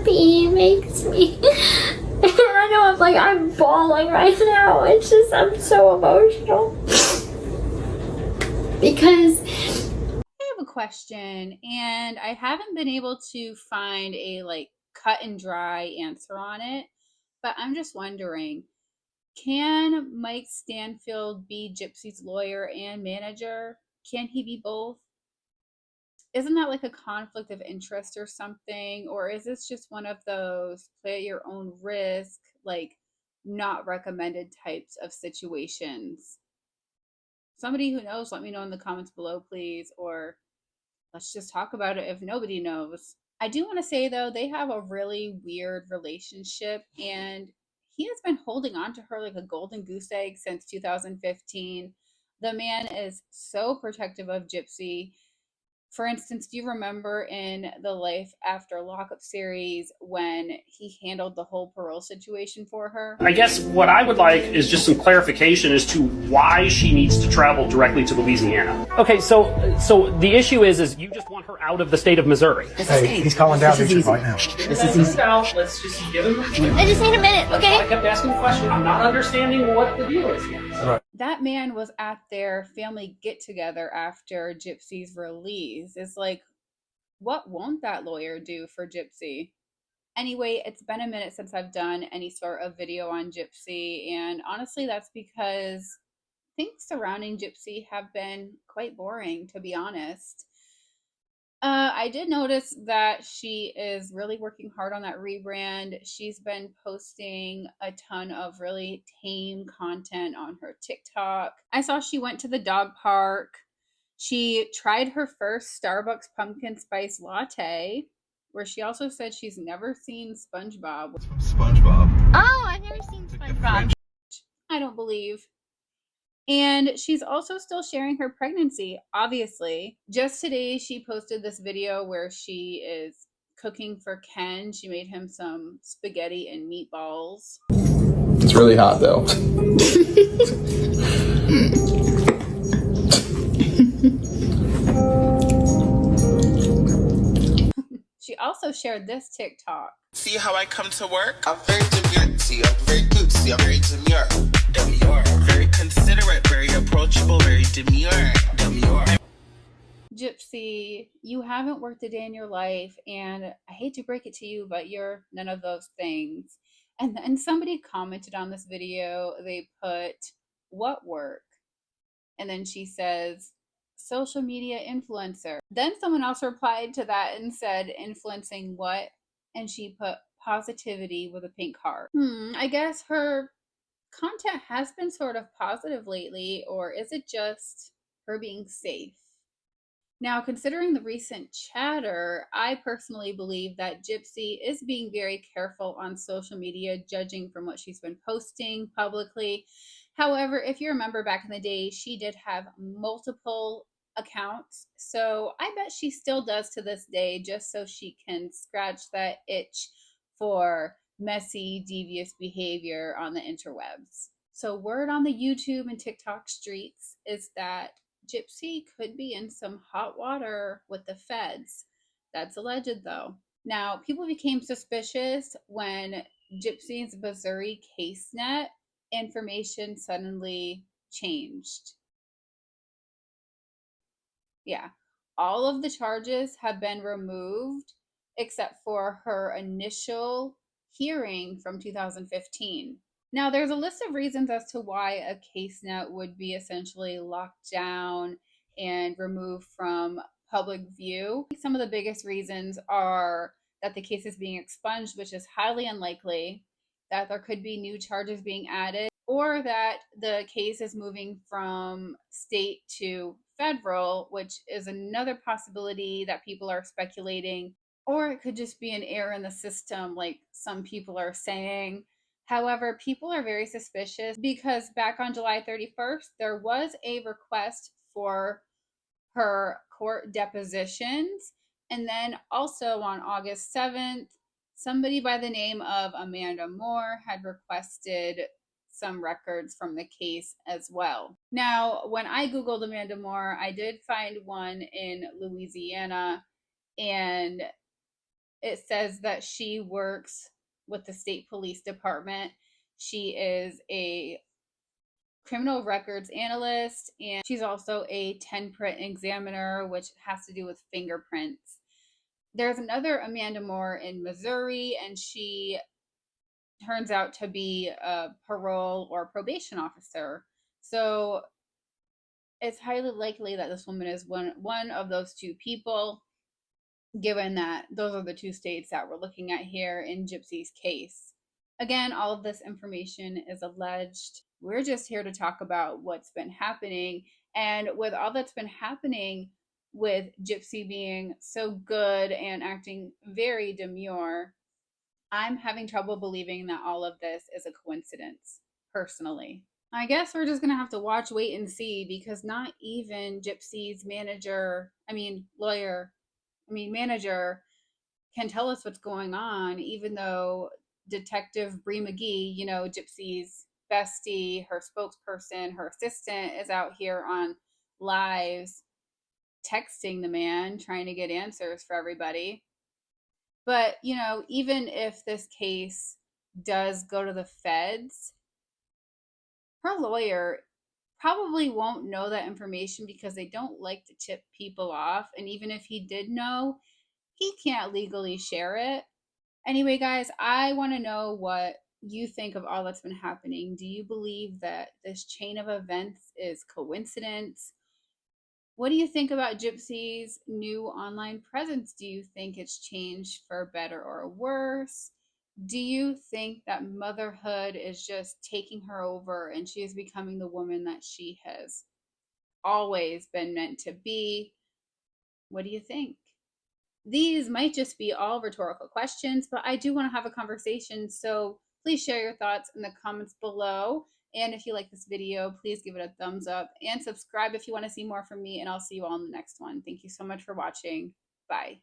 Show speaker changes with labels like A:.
A: sympathy makes me, and I know I'm bawling right now. It's just, I'm so emotional. Because
B: I have a question, and I haven't been able to find a cut and dry answer on it, but I'm just wondering, can Mike Stanfield be Gypsy's lawyer and manager? Can he be both? Isn't that like a conflict of interest or something? Or is this just one of those play at your own risk, not recommended types of situations? Somebody who knows, let me know in the comments below, please. Or let's just talk about it if nobody knows. I do want to say, though, they have a really weird relationship, and he has been holding on to her like a golden goose egg since 2015. The man is so protective of Gypsy. For instance, do you remember in the Life After Lockup series when he handled the whole parole situation for her?
C: I guess what I would like is just some clarification as to why she needs to travel directly to Louisiana. Okay, so the issue is you just want her out of the state of Missouri.
D: Hey, he's calling down Richard right now.
C: This is easy. Let's just give him a minute.
A: I just need a minute, okay?
C: I kept asking questions. I'm not understanding what the deal is yet.
D: Right.
B: That man was at their family get-together after Gypsy's release. It's like, what won't that lawyer do for Gypsy? Anyway, it's been a minute since I've done any sort of video on Gypsy, and honestly, that's because things surrounding Gypsy have been quite boring, to be honest. I did notice that she is really working hard on that rebrand. She's been posting a ton of really tame content on her TikTok. I saw she went to the dog park. She tried her first Starbucks pumpkin spice latte, where she also said she's never seen SpongeBob.
D: SpongeBob.
A: Oh, I've never seen SpongeBob.
B: I don't believe. And she's also still sharing her pregnancy, obviously. Just today, she posted this video where she is cooking for Ken. She made him some spaghetti and meatballs.
E: It's really hot, though.
B: She also shared this TikTok.
F: See how I come to work? I'm very demure. See, I'm very cutesy. I'm very demure. Demure. Very considerate, very approachable, very demure. Demure.
B: Gypsy, you haven't worked a day in your life, and I hate to break it to you, but you're none of those things. And then somebody commented on this video. They put, "What work?" And then she says, "Social media influencer." Then someone else replied to that and said, "Influencing what?" And she put positivity with a pink heart. I guess her content has been sort of positive lately, or is it just her being safe? Now, considering the recent chatter, I personally believe that Gypsy is being very careful on social media, judging from what she's been posting publicly. However, if you remember back in the day, she did have multiple accounts. So I bet she still does to this day, just so she can scratch that itch for messy, devious behavior on the interwebs. So word on the YouTube and TikTok streets is that Gypsy could be in some hot water with the feds. That's alleged, though. Now, people became suspicious when Gypsy's Missouri CASENET information suddenly changed. Yeah, all of the charges have been removed except for her initial hearing from 2015. Now, there's a list of reasons as to why a CASENET would be essentially locked down and removed from public view. Some of the biggest reasons are that the case is being expunged, which is highly unlikely, that there could be new charges being added, or that the case is moving from state to federal, which is another possibility that people are speculating, or it could just be an error in the system, like some people are saying. However, people are very suspicious because back on July 31st, there was a request for her court depositions. And then also on August 7th, somebody by the name of Amanda Moore had requested some records from the case as well. Now, when I Googled Amanda Moore, I did find one in Louisiana, and it says that she works with the state police department. She is a criminal records analyst, and she's also a 10-print examiner, which has to do with fingerprints. There's another Amanda Moore in Missouri, and she turns out to be a parole or probation officer. So it's highly likely that this woman is one of those two people, given that those are the two states that we're looking at here in Gypsy's case. Again, all of this information is alleged. We're just here to talk about what's been happening. And with all that's been happening, with Gypsy being so good and acting very demure, I'm having trouble believing that all of this is a coincidence, personally. I guess we're just going to have to wait and see, because not even Gypsy's manager can tell us what's going on, even though Detective Bree McGee, Gypsy's bestie, her spokesperson, her assistant, is out here on lives texting the man, trying to get answers for everybody. But, even if this case does go to the feds, her lawyer probably won't know that information because they don't like to tip people off. And even if he did know, he can't legally share it. Anyway, guys, I want to know what you think of all that's been happening. Do you believe that this chain of events is coincidence? What do you think about Gypsy's new online presence? Do you think it's changed for better or worse? Do you think that motherhood is just taking her over and she is becoming the woman that she has always been meant to be? What do you think? These might just be all rhetorical questions, but I do want to have a conversation, so please share your thoughts in the comments below. And if you like this video, please give it a thumbs up and subscribe if you want to see more from me, and I'll see you all in the next one. Thank you so much for watching. Bye.